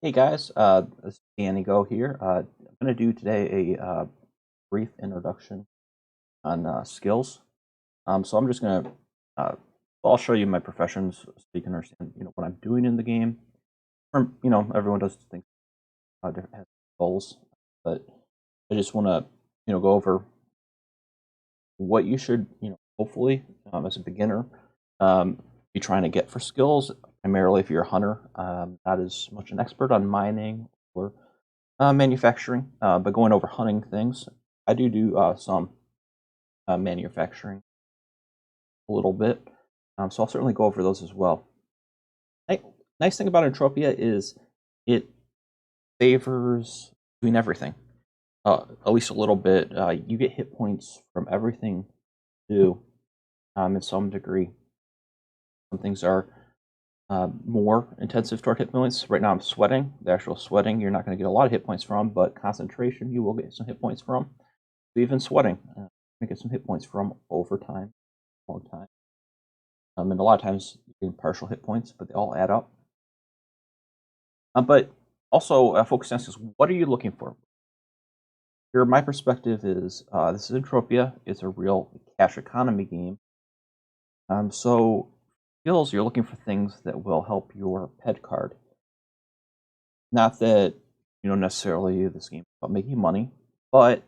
Hey guys, this is Danny Go here. I'm going to do today a brief introduction on skills. So I'm just going to, I'll show you my professions so you can understand, what I'm doing in the game. Everyone does things different has goals, but I just want to, go over what you should, hopefully, as a beginner, be trying to get for skills. Primarily, if you're a hunter, not as much an expert on mining or manufacturing, but going over hunting things. I do some manufacturing a little bit, so I'll certainly go over those as well. Nice thing about Entropia is it favors doing everything, at least a little bit. You get hit points from everything you do, in some degree. Some things are more intensive toward hit points. Right now I'm sweating. The actual sweating you're not going to get a lot of hit points from, but concentration you will get some hit points from. So even sweating, you're going to get some hit points from over time, long time. And a lot of times you're getting partial hit points, but they all add up. But also focus on skills. What are you looking for? Here, my perspective is this is Entropia. It's a real cash economy game. So skills, you're looking for things that will help your pet card. Not that necessarily this game is about making money, but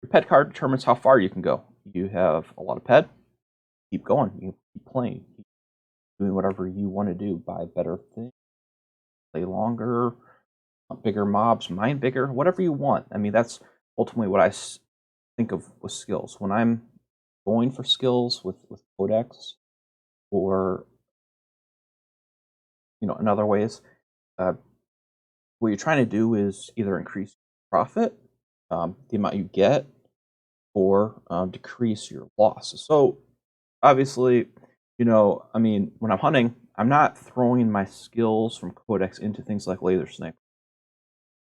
your pet card determines how far you can go. You have a lot of pet, keep going, you keep playing, keep doing whatever you want to do, buy better things, play longer, bigger mobs, mine bigger, whatever you want. I mean, that's ultimately what I think of with skills. When I'm going for skills with codex or in other ways, what you're trying to do is either increase profit, the amount you get, or decrease your losses. So obviously, I mean, when I'm hunting, I'm not throwing my skills from codex into things like laser sniper.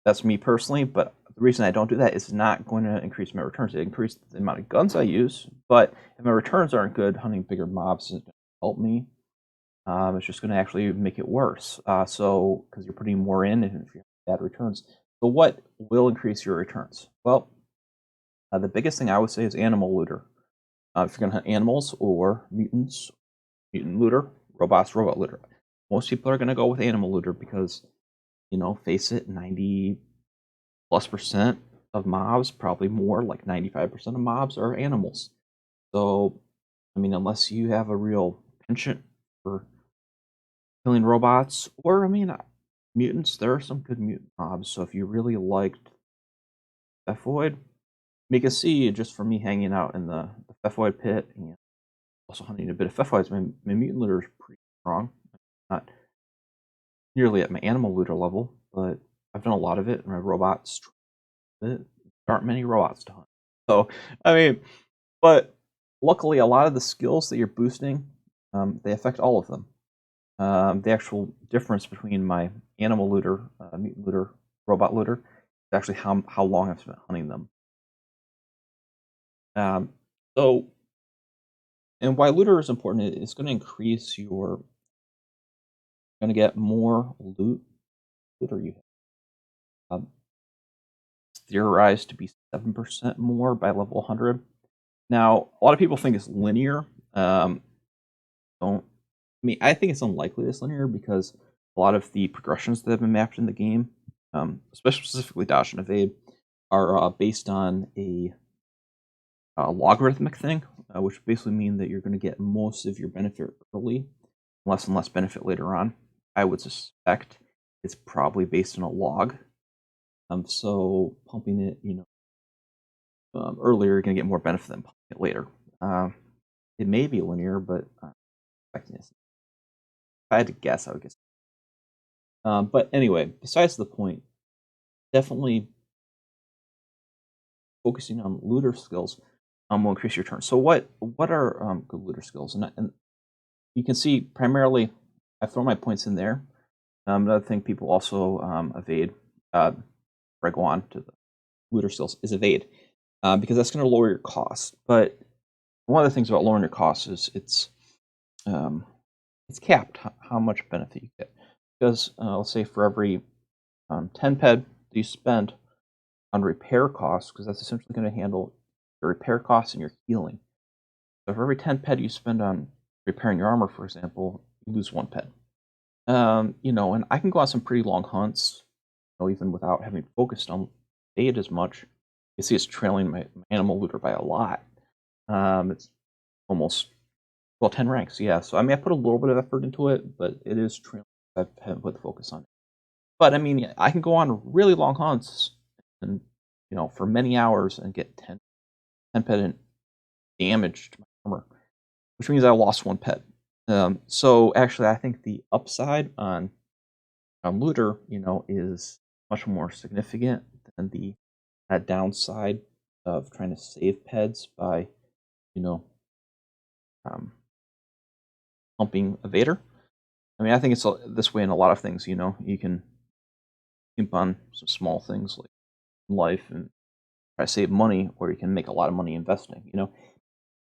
That's me personally, but the reason I don't do that is not going to increase my returns. It increases the amount of guns I use, but if my returns aren't good, hunting bigger mobs isn't going to help me. It's just going to actually make it worse. So, because you're putting more in and if you have bad returns. So, what will increase your returns? Well, the biggest thing I would say is animal looter. If you're going to hunt animals or mutants, mutant looter, robots, robot looter. Most people are going to go with animal looter because, face it, 90+% of mobs, probably more, like 95% of mobs are animals. So, I mean, unless you have a real penchant for killing robots, or I mean, mutants, there are some good mutant mobs. So if you really liked Pephoid, you can see just from me hanging out in the Pephoid pit and also hunting a bit of Pephoids, my mutant looter is pretty strong. Not nearly at my animal looter level, but I've done a lot of it. And my robots, there aren't many robots to hunt. So, I mean, but luckily, a lot of the skills that you're boosting, they affect all of them. The actual difference between my animal looter, mutant looter, robot looter, is actually how long I've spent hunting them. Um, so, and why looter is important, it's going to increase your, going to get more looter you have. It's theorized to be 7% more by level 100. Now, a lot of people think it's linear. I think it's unlikely it's linear because a lot of the progressions that have been mapped in the game, especially specifically dodge and evade, are based on a logarithmic thing, which basically mean that you're going to get most of your benefit early, less and less benefit later on. I would suspect it's probably based on a log. So pumping it, earlier, you're going to get more benefit than pumping it later. It may be linear, but if I had to guess, I would guess. But anyway, besides the point, definitely focusing on looter skills will increase your turn. So what are good looter skills? And you can see primarily, I've thrown my points in there. Another thing people also evade, before I go on to the looter skills, is evade, because that's going to lower your cost. But one of the things about lowering your costs is it's capped how much benefit you get. Because let's say for every 10 ped that you spend on repair costs, because that's essentially going to handle your repair costs and your healing. So for every 10 ped you spend on repairing your armor, for example, you lose 1 ped. And I can go on some pretty long hunts, even without having focused on aid as much. You see it's trailing my animal looter by a lot. It's almost, 10 ranks, yeah. So, I put a little bit of effort into it, but it is trailing. I haven't put the focus on it. But, yeah, I can go on really long hunts and, for many hours and get 10 ped damage to my armor, which means I lost 1 ped. So, actually, I think the upside on looter, is much more significant than the downside of trying to save peds by, you know, um, pumping evader. I think it's this way in a lot of things. You can keep on some small things like life and try to save money, or you can make a lot of money investing.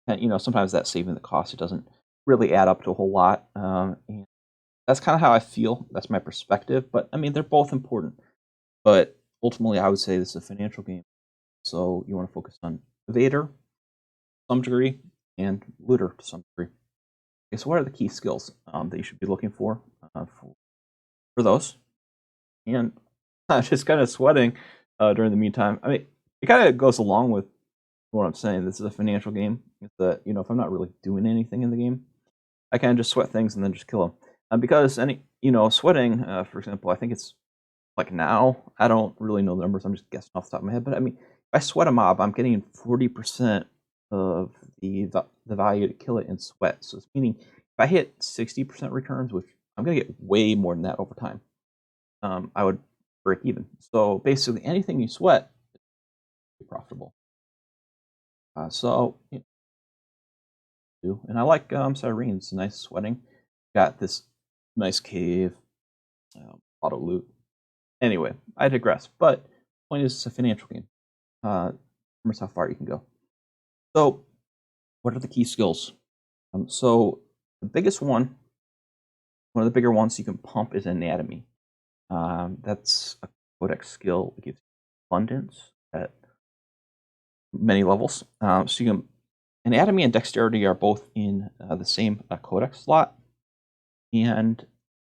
And sometimes that saving the cost, it doesn't really add up to a whole lot. And that's kind of how I feel. That's my perspective. But they're both important. But ultimately, I would say this is a financial game. So you want to focus on evader to some degree and looter to some degree. Okay, so what are the key skills that you should be looking for those? And I'm just kind of sweating during the meantime. It kind of goes along with what I'm saying. This is a financial game. It's that if I'm not really doing anything in the game, I kind of just sweat things and then just kill them. Because sweating, for example, I think it's like now, I don't really know the numbers. I'm just guessing off the top of my head. But if I sweat a mob, I'm getting 40% of the value to kill it in sweat. So it's meaning if I hit 60% returns, which I'm going to get way more than that over time, I would break even. So basically, anything you sweat is profitable. And I like Sirens. Nice sweating. Got this nice cave, auto loot. Anyway, I digress. But the point is, it's a financial game. Remember how far you can go. So, what are the key skills? So, the biggest one of the bigger ones you can pump is anatomy. That's a codex skill. It gives abundance at many levels. So you can anatomy and dexterity are both in the same codex slot, and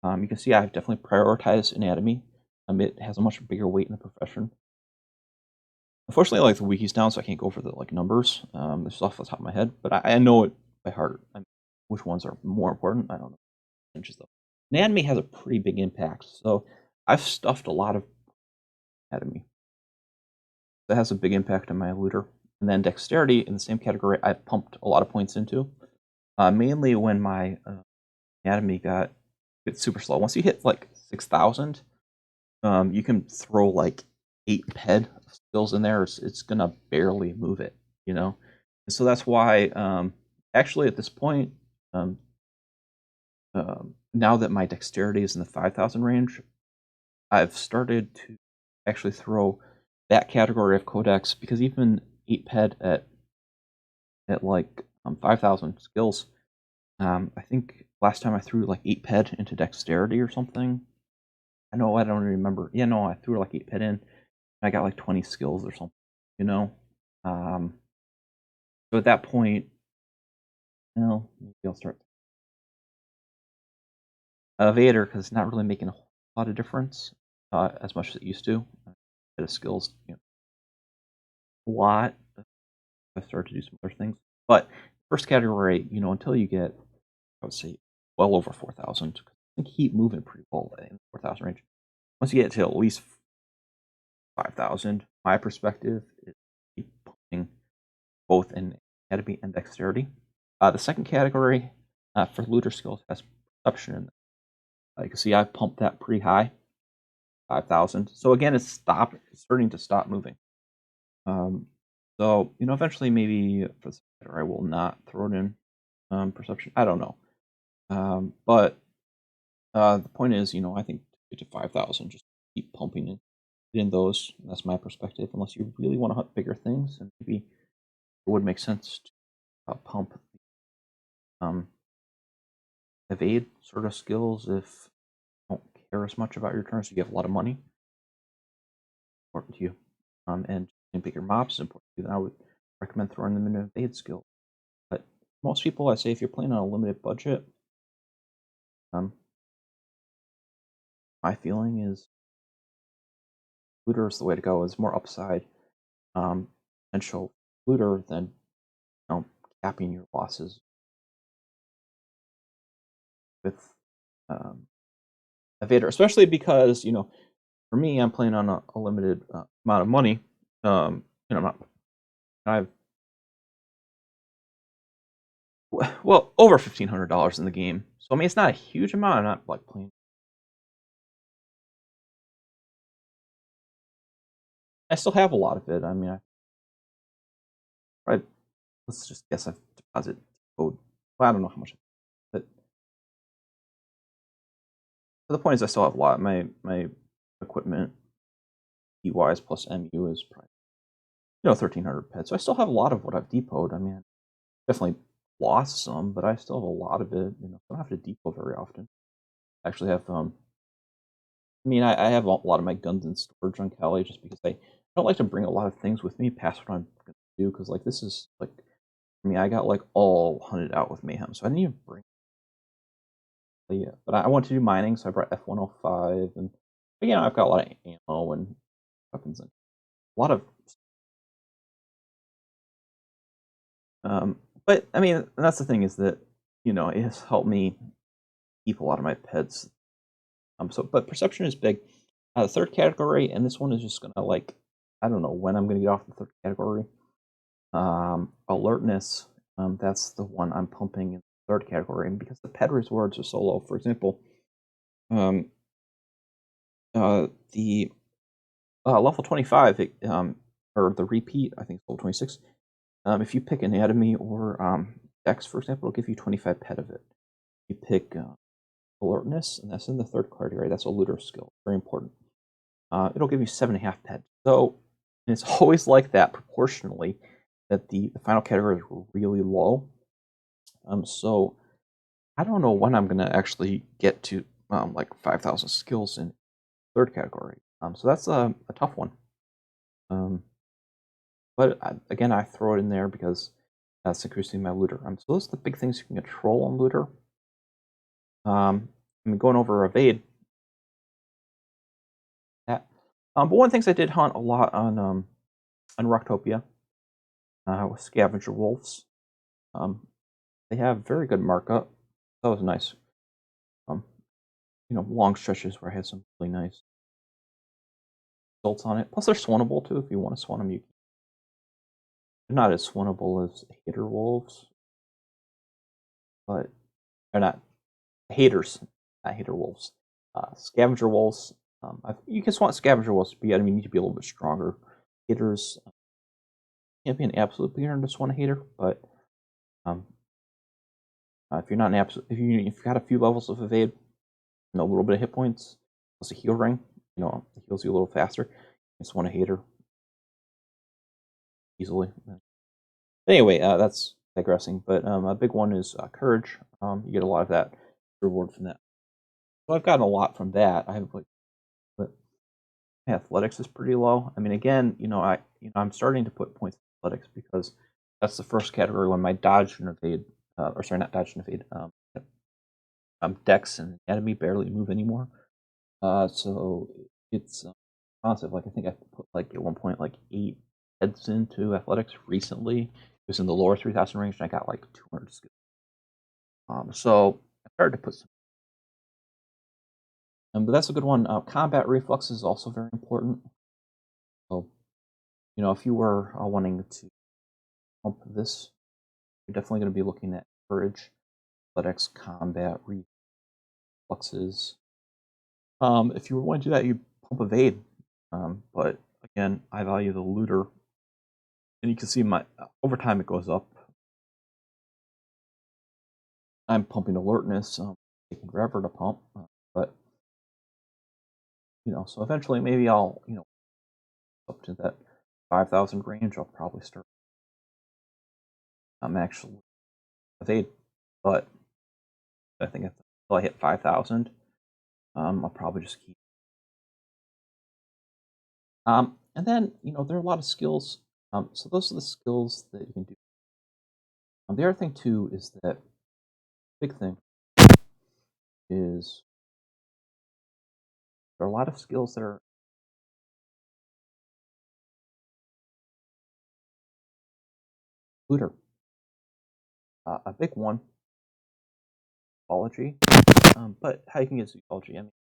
you can see I've definitely prioritized anatomy. It has a much bigger weight in the profession. Unfortunately, like the wiki's down, so I can't go for the numbers. This is off the top of my head, but I know it by heart. Which ones are more important? I don't know. Inches though. Anatomy has a pretty big impact, so I've stuffed a lot of anatomy. That has a big impact on my looter. And then dexterity in the same category, I've pumped a lot of points into. Mainly when my anatomy got super slow. Once you hit like 6,000, you can throw like 8 ped skills in there. It's gonna barely move it, And so that's why, actually, at this point, now that my dexterity is in the 5,000 range, I've started to actually throw that category of codex, because even 8 ped at like 5,000 skills, I think last time I threw like 8 ped into dexterity or something. I don't remember. Yeah, no, I threw like 8 ped in. I got like 20 skills or something, you know. So at that point, maybe I'll start Vader, because it's not really making a whole lot of difference as much as it used to. The skills, a lot. I started to do some other things, but first category, until you get, I would say, well over 4,000. I think keep moving pretty well in the 4,000 range. Once you get to at least 5,000, my perspective is keep pumping both in anatomy and dexterity. The second category for looter skills has perception. You can see I pumped that pretty high, 5,000. So again, it's starting to stop moving. So eventually, maybe for this I will not throw it in perception. I don't know. But the point is, I think to get to 5,000, just keep pumping in those. That's my perspective. Unless you really want to hunt bigger things, and maybe it would make sense to pump evade sort of skills if you don't care as much about your turns. You have a lot of money. important to you, and bigger mobs is important to you, then I would recommend throwing them into evade skill. But most people, I say, if you're playing on a limited budget, um, my feeling is looter is the way to go. It's more upside potential looter than capping your losses with evader, especially because for me, I'm playing on a limited amount of money. I've well over $1,500 in the game, so I mean it's not a huge amount. I'm not like playing. I still have a lot of it. I mean, let's just guess I've deposited code. Well, I don't know how much, but the point is I still have a lot. My equipment, PYs plus MU is probably 1,300 pets. So I still have a lot of what I've depoted. I mean, I definitely lost some, but I still have a lot of it. I don't have to depot very often. I actually have I mean, I have a lot of my guns in storage on Kali just because I don't like to bring a lot of things with me past what I'm going to do. Because, like, this is, like, I mean, I got, like, all hunted out with Mayhem, so I didn't even bring yeah. But I want to do mining, so I brought F105, and, I've got a lot of ammo and weapons and a lot of. But, I mean, that's the thing is that, it has helped me keep a lot of my pets. But perception is big. The third category, and this one is just gonna like, I don't know when I'm gonna get off the third category. Alertness, that's the one I'm pumping in the third category, and because the pet rewards are so low. For example, the level 25, or the repeat, I think it's level 26. If you pick anatomy or dex, for example, it'll give you 25 pet of it. You pick alertness, and that's in the third category. That's a looter skill, very important. It'll give you 7.5 pet. So it's always like that proportionally, that the final category is really low. So I don't know when I'm going to actually get to like 5,000 skills in third category. So that's a tough one. But again, I throw it in there because that's increasing my looter. So those are the big things you can control on looter. I mean, going over evade. That. But one of the things I did hunt a lot on Rocktopia with scavenger wolves. They have very good markup. That was nice. Long stretches where I had some really nice results on it. Plus, they're swanable too. If you want to swan them, you can. They're not as swanable as hater wolves, but they're not haters, not hater wolves. Scavenger wolves. You can swan scavenger wolves, but you need to be a little bit stronger. Haters can't be an absolute beginner to swan a hater, but if you're not an absolute, if you've got a few levels of evade, a little bit of hit points, plus a heal ring, it heals you a little faster. You can swan a hater easily. Anyway, that's digressing. But a big one is courage. You get a lot of that reward from that. So I've gotten a lot from that. I have but athletics is pretty low. I mean, again, I'm starting to put points in athletics because that's the first category when my dodge and evade, or sorry, not dodge and evade. Dex and anatomy barely move anymore. So it's responsive. Like I think I put like at one point like 8 heads into athletics recently. It was in the lower 3,000 range, and I got like 200 skills. So I started to put some. But that's a good one. Combat reflex is also very important. So, if you were wanting to pump this, you're definitely going to be looking at courage, athletics, combat, reflexes. If you were wanting to do that, you pump evade. But again, I value the looter, and you can see my over time it goes up. I'm pumping alertness, taking forever to pump, but so eventually maybe I'll up to that 5,000 range. I'll probably start actually evade, but I think until I hit 5,000, I'll probably just keep. And And then, there are a lot of skills. So those are the skills that you can do. The other thing too is that big thing is there are a lot of skills that are looter. A big one, zoology. But how you can get zoology? I mean,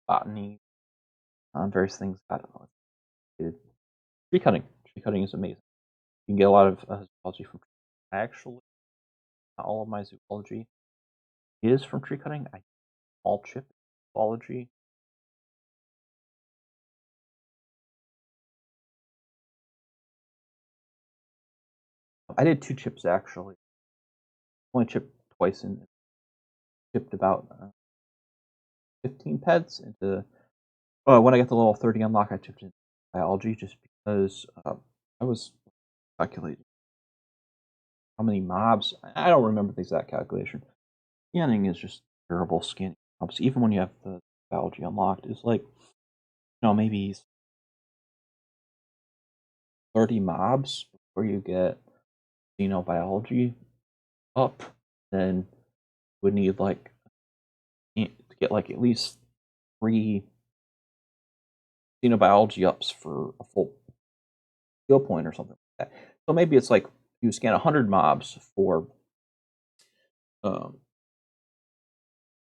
botany, various things. I don't know. Tree cutting. Tree cutting is amazing. You can get a lot of zoology from. Actually, not all of my zoology is from tree cutting. I all chip zoology. I did 2 chips actually. Only chipped twice and chipped about 15 peds into. When I got the level 30 unlock, I chipped in biology just because I was calculating how many mobs. I don't remember the exact calculation. Scanning is just terrible scanning mobs, even when you have the biology unlocked. It's like, maybe 30 mobs before you get biology up. Then would need like to get like at least 3 xenobiology ups for a full skill point or something like that. So maybe it's like you scan 100 mobs for a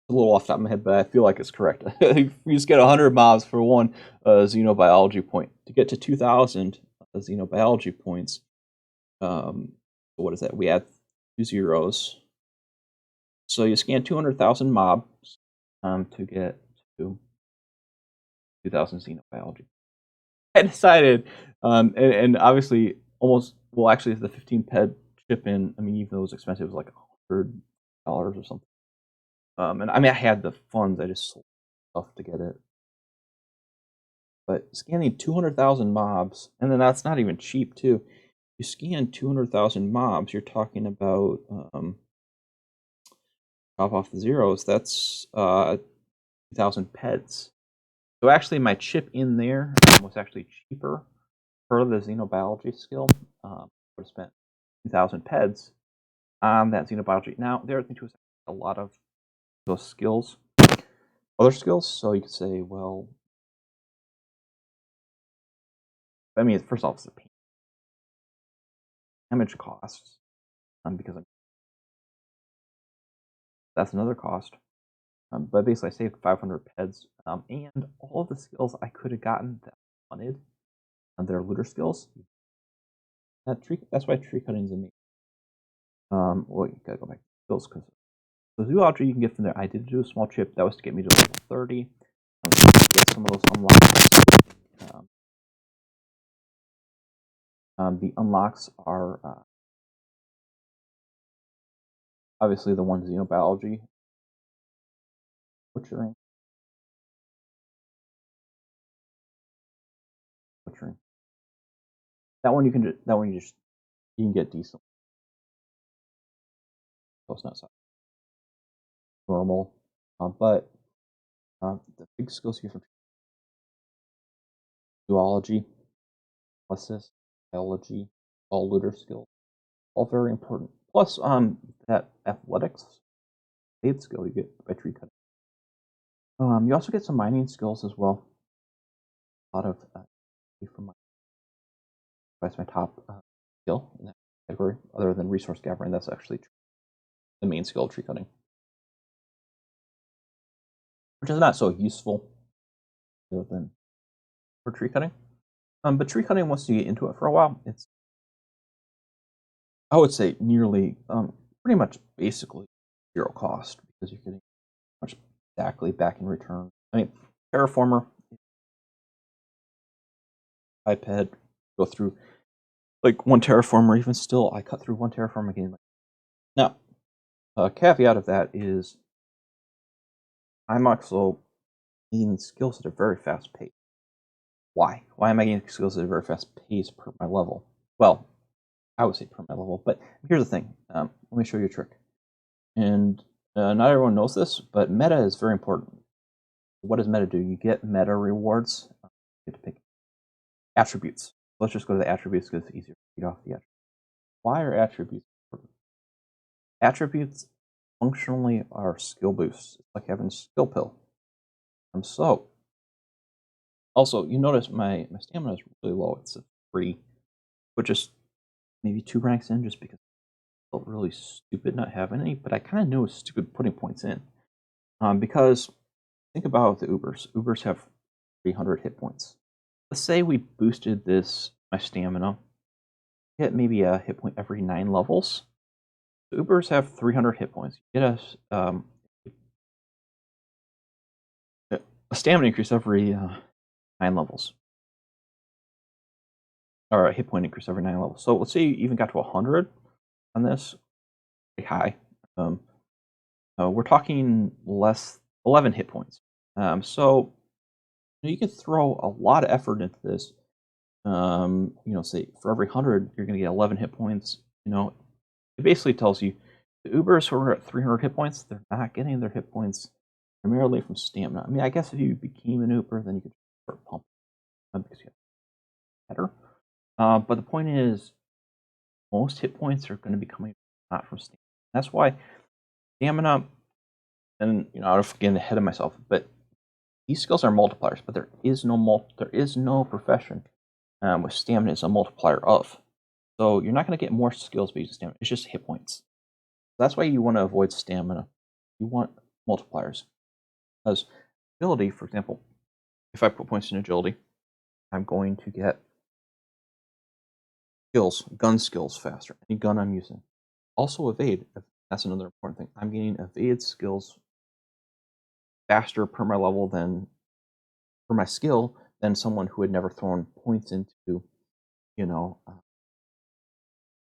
little off the top of my head, but I feel like it's correct. You just get 100 mobs for one xenobiology point. To get to 2,000 xenobiology points, what is that? We add 2 zeros. So you scan 200,000 mobs to get to 2,000 xenobiology. I decided, and obviously actually the 15 ped chip in, I mean, even though it was expensive, it was like $100 or something. And I mean, I had the funds, I just sold stuff to get it. But scanning 200,000 mobs, and then that's not even cheap too. You scan 200,000 mobs, you're talking about, drop off the zeros, that's 2,000 peds. So actually my chip in there was actually cheaper per the xenobiology skill. I would have spent 2,000 peds on that xenobiology. Now, the other thing too is a lot of those skills, other skills, so you could say, well, I mean, first off, it's the damage costs, because that's another cost. But basically, I saved 500 peds, and all of the skills I could have gotten that I wanted, and their looter skills. That's why tree cutting is amazing. Well, you gotta go back to skills because the zoology you can get from there. I did do a small chip that was to get me to level 30. Get some of those unlocks. The unlocks are obviously the one xenobiology, butchering. That one you can get decent. So it's not so normal, but the big skills here from zoology, analysis, biology, all looter skills, all very important. Plus, that athletics aid skill you get by tree cutting. You also get some mining skills as well. A lot of from my that's my top skill in that category, other than resource gathering. That's actually the main skill of tree cutting, which is not so useful than for tree cutting. But tree cutting, once you get into it for a while, it's, I would say, nearly pretty much basically 0 cost because you're getting much exactly back in return. I mean, terraformer, iPad, go through like 1 terraformer. Even still, I cut through 1 terraformer again. Now, a caveat of that is I'm also gaining skills at a very fast pace. Why? Why am I gaining skills at a very fast pace per my level? Well, I would say per my level, but here's the thing. Let me show you a trick. And not everyone knows this, but meta is very important. What does meta do? You get meta rewards. You get to pick attributes. Let's just go to the attributes because it's easier to read off the attributes. Why are attributes important? Attributes functionally are skill boosts. It's like having a skill pill. So, also, you notice my stamina is really low. It's a 3, which is maybe 2 ranks in just because I felt really stupid not having any, but I kind of knew it was stupid putting points in. Because think about the Ubers. Ubers have 300 hit points. Let's say we boosted my stamina, hit maybe a hit point every 9 levels. The Ubers have 300 hit points. You get a stamina increase every 9 levels. Or a hit point increase every 9 levels. So let's say you even got to 100 on this, pretty high. We're talking less 11 hit points. So you can throw a lot of effort into this. Say for every 100, you're going to get 11 hit points. It basically tells you the Ubers who are at 300 hit points, they're not getting their hit points primarily from stamina. I mean, I guess if you became an Uber, then you could start pumping because you have better. But the point is, most hit points are going to be coming not from stamina. That's why stamina, and I don't get ahead of myself, but these skills are multipliers. But there is no profession with stamina is a multiplier of. So you're not going to get more skills based on stamina. It's just hit points. That's why you want to avoid stamina. You want multipliers. Because agility, for example, if I put points in agility, I'm going to get gun skills faster. Any gun I'm using. Also evade. That's another important thing. I'm getting evade skills faster per my level for my skill than someone who had never thrown points into,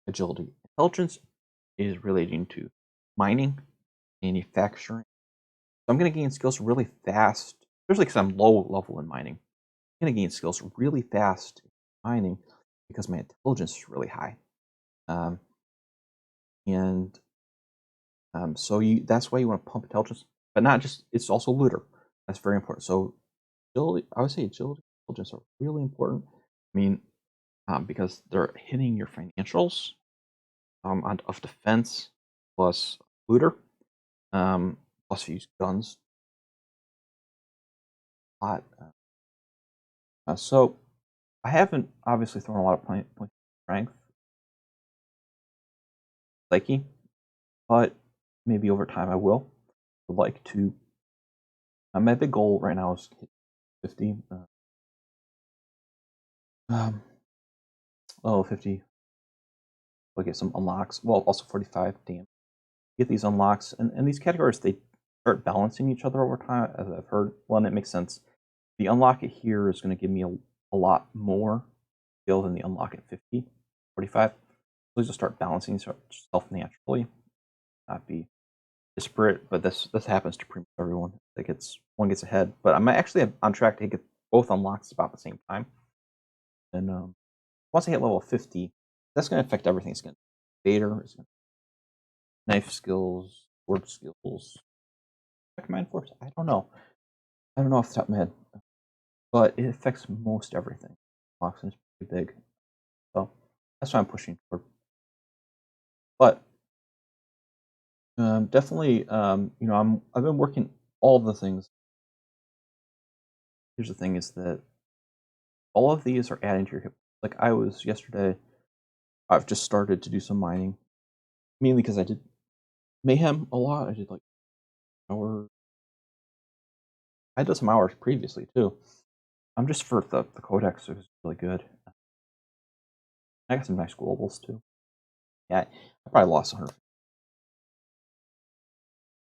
agility. Intelligence is relating to mining, manufacturing. So I'm going to gain skills really fast, especially because I'm low level in mining. I'm going to gain skills really fast in mining because my intelligence is really high. That's why you want to pump intelligence, but not just, it's also looter. That's very important. So agility, I would say agility and intelligence are really important. I mean, because they're hitting your financials of defense plus looter, plus you use guns a lot. So I haven't obviously thrown a lot of points in strength, psyche, but maybe over time I will. Would like to. My big goal right now is to hit 50. 50. I'll get some unlocks. Well, also 45. Damn. Get these unlocks, and these categories, they start balancing each other over time, as I've heard. Well, and it makes sense. The unlock it here is going to give me a lot more skill than the unlock at 50, 45. Those will start balancing itself naturally, not be disparate. But this happens to pretty much everyone. One gets ahead, but I'm actually on track to get both unlocks about the same time. And once I hit level 50, that's going to affect everything. It's going to Vader, it's going to knife skills, sword skills, command force. I don't know off the top of my head, but it affects most everything. Moxon is pretty big, so that's what I'm pushing toward. But definitely, I've been working all the things. Here's the thing: is that all of these are adding to your hip. Like I was yesterday, I've just started to do some mining, mainly because I did mayhem a lot. I did like hours. I did some hours previously too. I'm just for the codex. It was really good. I got some nice globals too. Yeah, I probably lost 100.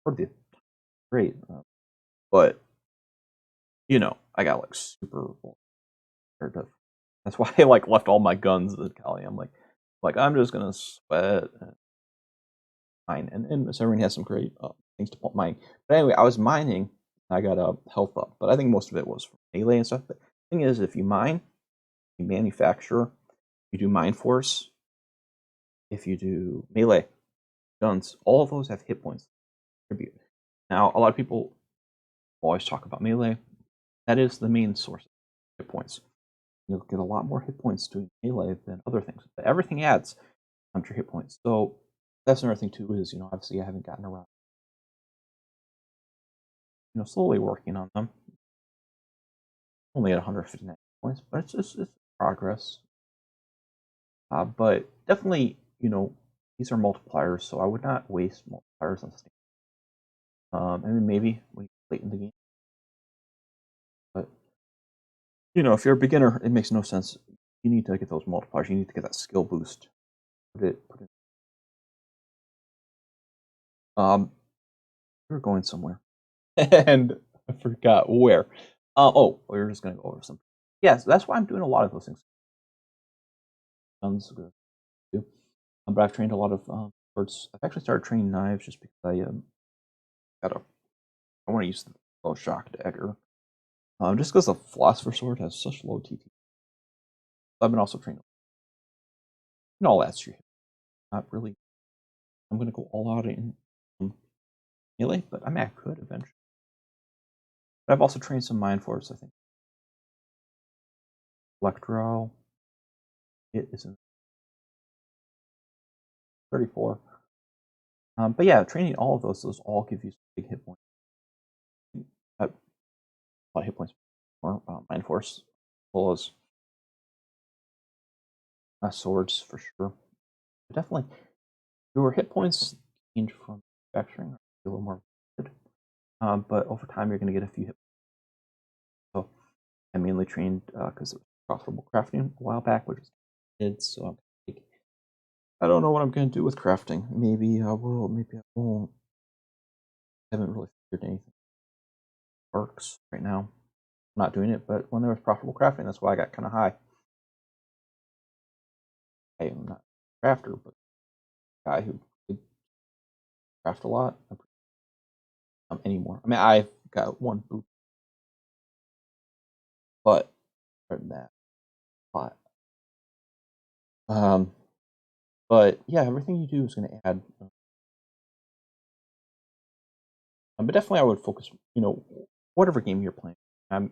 Pretty great, but I got like super. That's why I like left all my guns at Cali. I'm like I'm just gonna sweat and mine, and Severing has some great things to mine. But anyway, I was mining. I got a health up, but I think most of it was from melee and stuff. But the thing is, if you mine, you manufacture, you do mine force, if you do melee guns, all of those have hit points. Now, a lot of people always talk about melee. That is the main source of hit points. you'll get a lot more hit points doing melee than other things. But everything adds to your hit points. So that's another thing too. Is obviously I haven't gotten around. Slowly working on them. Only at 159 points, but it's progress. But definitely, these are multipliers, so I would not waste multipliers on stage. I mean, maybe when you late in the game, but if you're a beginner, it makes no sense. You need to get those multipliers. You need to get that skill boost. Put it. We're going somewhere, and I forgot where. Oh, we're just gonna go over something. Yes, that's why I'm doing a lot of those things. Sounds good too. But I've trained a lot of swords. I've actually started training knives just because I want to use the low shock dagger. Just because the philosopher sword has such low TT. I've been also training. All that's your hit. Not really. I'm gonna go all out in melee, but I could eventually. But I've also trained some mind force. I think Electro. It is in 34. But yeah, training all of those all give you big hit points. A lot of hit points more mind force, as well as swords for sure. But definitely, your hit points gained from manufacturing are a little more good. But over time, you're going to get a few hit points. So I mainly trained because it was profitable crafting a while back, which was kids. So I don't know what I'm going to do with crafting. Maybe I will. Maybe I won't. I haven't really figured anything works right now. I'm not doing it, but when there was profitable crafting, that's why I got kind of high. I am not a crafter, but a guy who did craft a lot anymore. I mean, I've got one boot, but other than that, a lot. But yeah, everything you do is going to add. But definitely, I would focus. Whatever game you're playing, I'm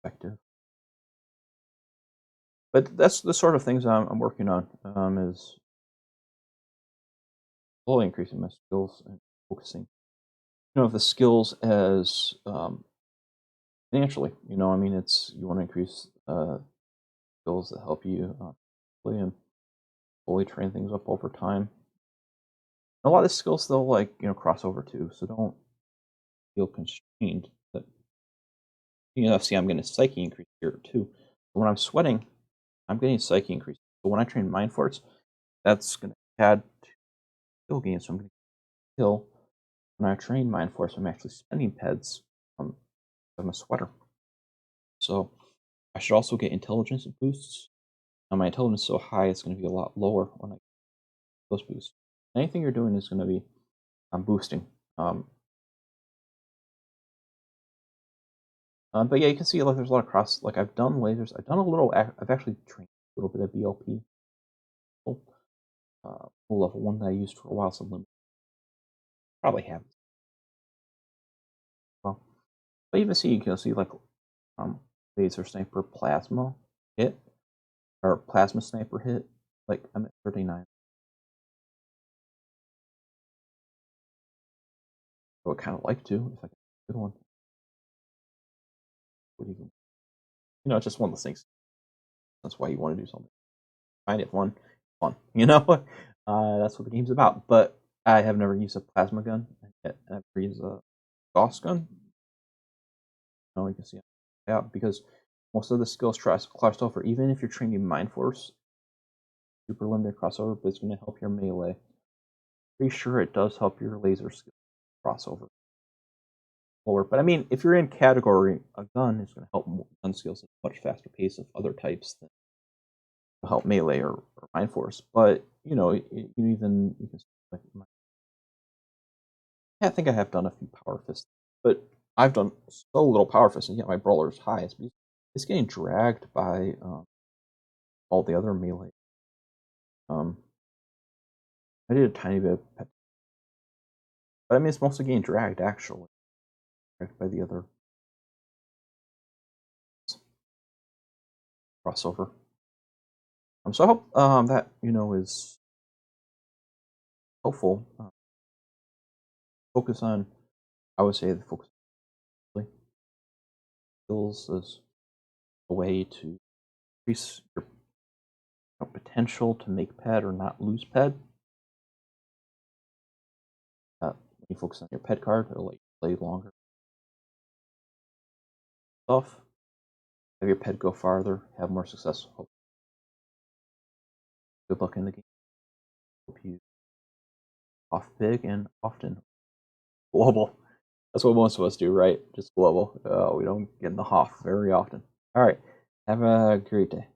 effective. But that's the sort of things I'm working on. Is slowly increasing my skills and focusing. The skills as financially. I mean, you want to increase skills that help you play and slowly train things up over time. A lot of the skills they'll cross over too, so don't feel constrained. But see, I'm getting a psyche increase here too. But when I'm sweating, I'm getting psyche increase. But when I train mind force, that's going to add to skill gain. So I'm going to kill. When I train mind force, I'm actually spending peds. I'm a sweater, so I should also get intelligence boosts. Now my intelligence is so high, it's going to be a lot lower when I get those boosts. Anything you're doing is going to be boosting. But yeah, you can see there's a lot of cross. I've done lasers. I've done a little. I've actually trained a little bit of BLP. Level 1 that I used for a while. Some limit. Probably have. Well, but even see, you can see laser sniper plasma hit or plasma sniper hit. I'm at 39. I would kind of like to if I get a good one. Would even, it's just one of those things. That's why you want to do something. Find it fun. That's what the game's about. But I have never used a plasma gun. I've never used a Gauss gun. You can see because most of the skills crossed over. Even if you're training Mind Force, super limited crossover, but it's going to help your melee. Pretty sure it does help your laser skill crossover lower. But I mean, if you're in category, a gun is going to help gun skills at a much faster pace of other types than help melee or Mind Force. But you can I think I have done a few power fists, but I've done so little power fists, and yet my brawler is high. It's getting dragged by all the other melee. I did a tiny bit of pet, but I mean it's mostly getting dragged actually, dragged by the other. crossover. So I hope that is helpful. Focus on, I would say, the focus on skills as a way to increase your potential to make ped or not lose ped. When you focus on your ped card, it'll let you play longer stuff, have your ped go farther, have more success. Good luck in the game. Hope you off big and often global. That's what most of us do, right? Just global. We don't get in the HOF very often. All right. Have a great day.